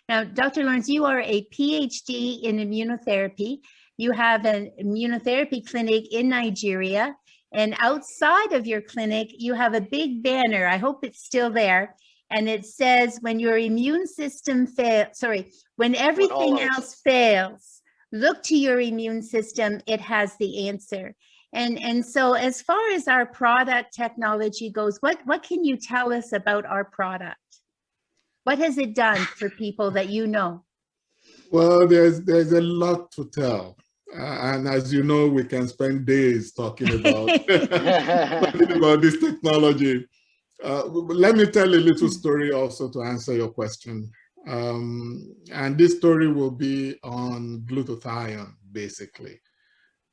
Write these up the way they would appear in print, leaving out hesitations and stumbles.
Now, Dr. Lawrence, you are a PhD in immunotherapy. You have an immunotherapy clinic in Nigeria. And outside of your clinic, you have a big banner. I hope it's still there. And it says, when your immune system fails, when everything else fails, look to your immune system. It has the answer. And so as far as our product technology goes, what can you tell us about our product? What has it done for people that you know? Well, there's a lot to tell. And as you know, we can spend days talking about, talking about this technology. Let me tell a little story also to answer your question. And this story will be on glutathione, basically.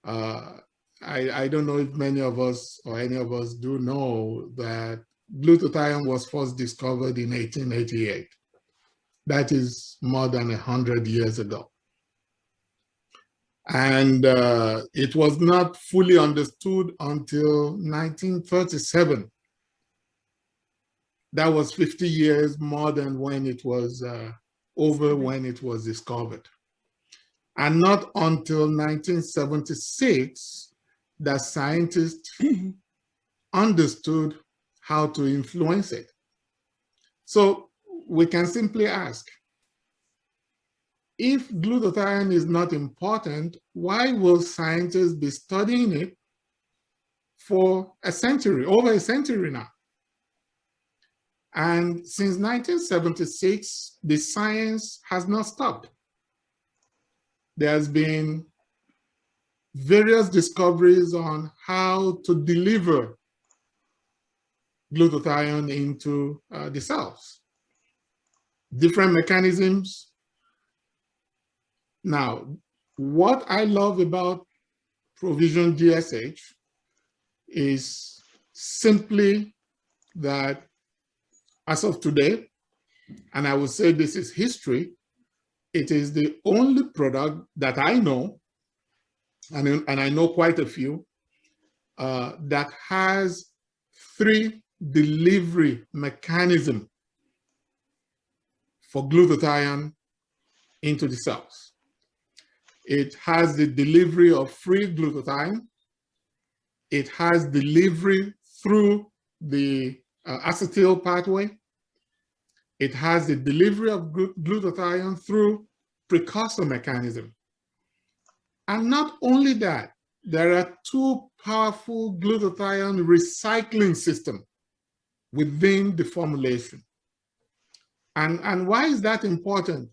I don't know if many of us or any of us do know that glutathione was first discovered in 1888. That is more than 100 years ago. And it was not fully understood until 1937. That was 50 years more than when it was when it was discovered. And not until 1976 that scientists understood how to influence it. So we can simply ask, if glutathione is not important, why will scientists be studying it for a century, over a century now? And since 1976, the science has not stopped. There's been various discoveries on how to deliver glutathione into the cells. Different mechanisms. Now, what I love about Provizion GSH is simply that as of today, and I would say this is history, it is the only product that I know, and I know quite a few, that has 3 delivery mechanisms for glutathione into the cells. It has the delivery of free glutathione. It has delivery through the acetyl pathway. It has the delivery of glutathione through precursor mechanism. And not only that, there are 2 powerful glutathione recycling systems within the formulation. And why is that important?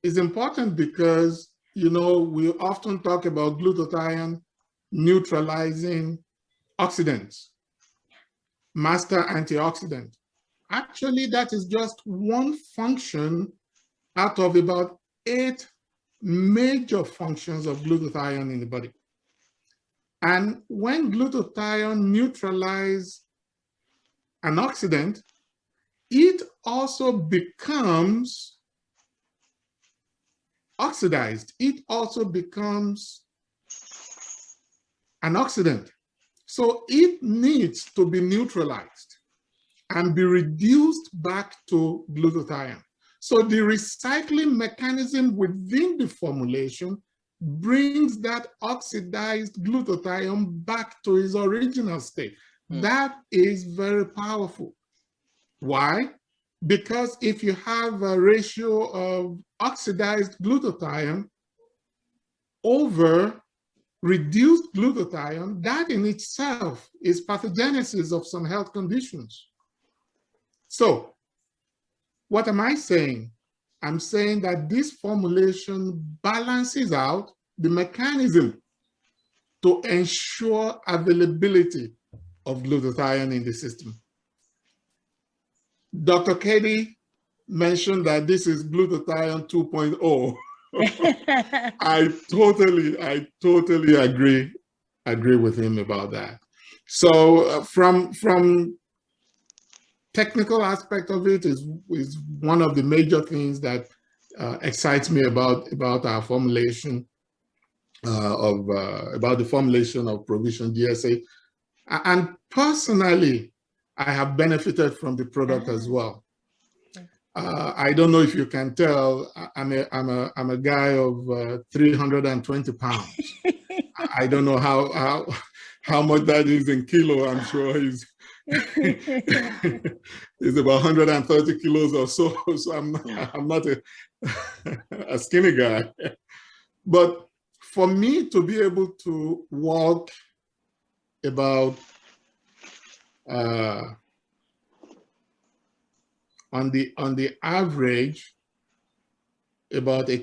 It's important because, you know, we often talk about glutathione neutralizing oxidants, master antioxidant. Actually, that is just one function out of about 8 major functions of glutathione in the body. And when glutathione neutralizes an oxidant, it also becomes oxidized. It also becomes an oxidant. So it needs to be neutralized and be reduced back to glutathione. So the recycling mechanism within the formulation brings that oxidized glutathione back to its original state. That is very powerful. Why? Because if you have a ratio of oxidized glutathione over reduced glutathione, that in itself is pathogenesis of some health conditions. So what am I saying? I'm saying that this formulation balances out the mechanism to ensure availability of glutathione in the system. Dr. Katie mentioned that this is glutathione 2.0. I totally agree with him about that. So from technical aspect of it is one of the major things that excites me about our formulation about the formulation of Provizion GSH. And personally, I have benefited from the product as well. I don't know if you can tell, I'm a guy of 320 pounds. I don't know how much that is in kilo. I'm sure he's is about 130 kilos or so. So I'm not a skinny guy. But for me to be able to walk about on the average about a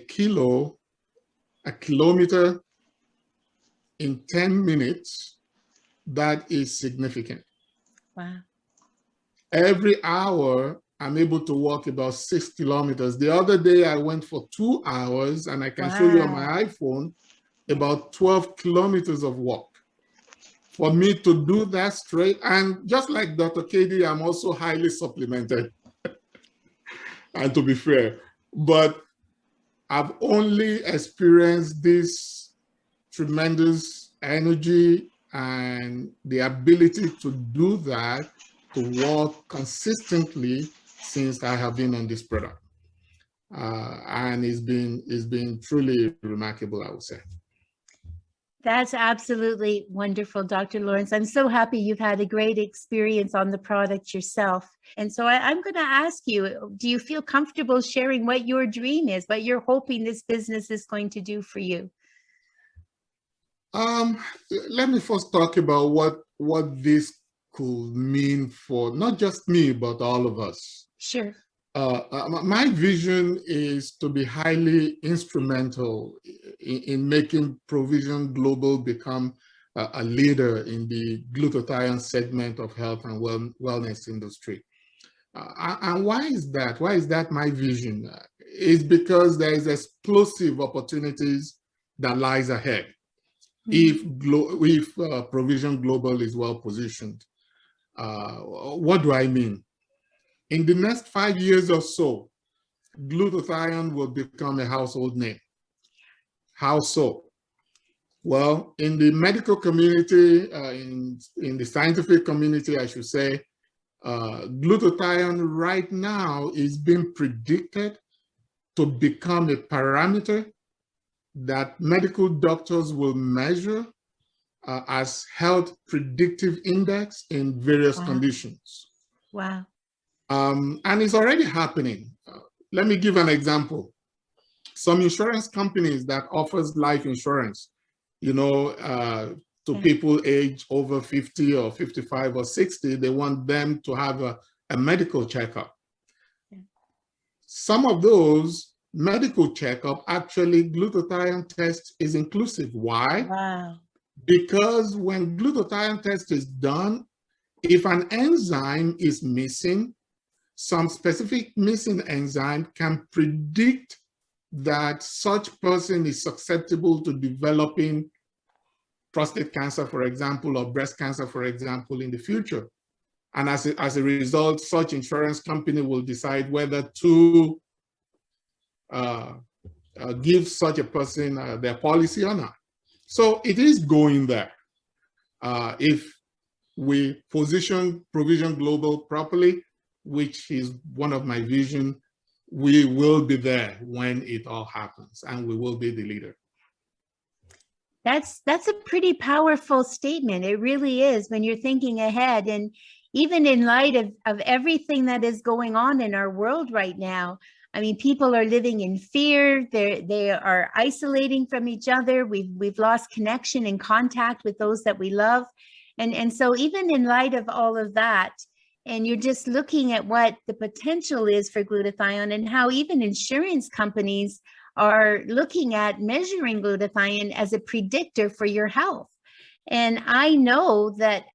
kilometer in 10 minutes, that is significant. Wow. Every hour, I'm able to walk about 6 kilometers. The other day, I went for 2 hours, and I can show you on my iPhone about 12 kilometers of walk. For me to do that straight, and just like Dr. Katie, I'm also highly supplemented, and to be fair, but I've only experienced this tremendous energy and the ability to do that, to walk consistently since I have been on this product. And it's been truly remarkable, I would say. That's absolutely wonderful, Dr. Lawrence. I'm so happy you've had a great experience on the product yourself. And so I'm going to ask you, do you feel comfortable sharing what your dream is, what you're hoping this business is going to do for you? Let me first talk about what this could mean for not just me, but all of us. Sure. My vision is to be highly instrumental in making Provizion Global become a leader in the glutathione segment of health and wellness industry. And why is that? Why is that my vision? It's because there is explosive opportunities that lies ahead if Provizion Global is well positioned. What do I mean? In the next 5 years or so, glutathione will become a household name. How so? Well, in the medical community, in the scientific community, I should say, glutathione right now is being predicted to become a parameter that medical doctors will measure as health predictive index in various conditions. Wow. And it's already happening. Let me give an example. Some insurance companies that offers life insurance, to people age over 50 or 55 or 60, they want them to have a medical checkup. Some of those medical checkup, actually glutathione test is inclusive. Why? Wow. Because when glutathione test is done, if an enzyme is missing, some specific missing enzyme can predict that such person is susceptible to developing prostate cancer, for example, or breast cancer, for example, in the future. And as a result, such insurance company will decide whether to give such a person their policy or not. So it is going there. If we position Provizion Global properly, which is one of my vision, we will be there when it all happens, and we will be the leader. That's a pretty powerful statement. It really is, when you're thinking ahead. And even in light of everything that is going on in our world right now, I mean, people are living in fear. They are isolating from each other. We've lost connection and contact with those that we love. And so even in light of all of that, and you're just looking at what the potential is for glutathione and how even insurance companies are looking at measuring glutathione as a predictor for your health. And I know that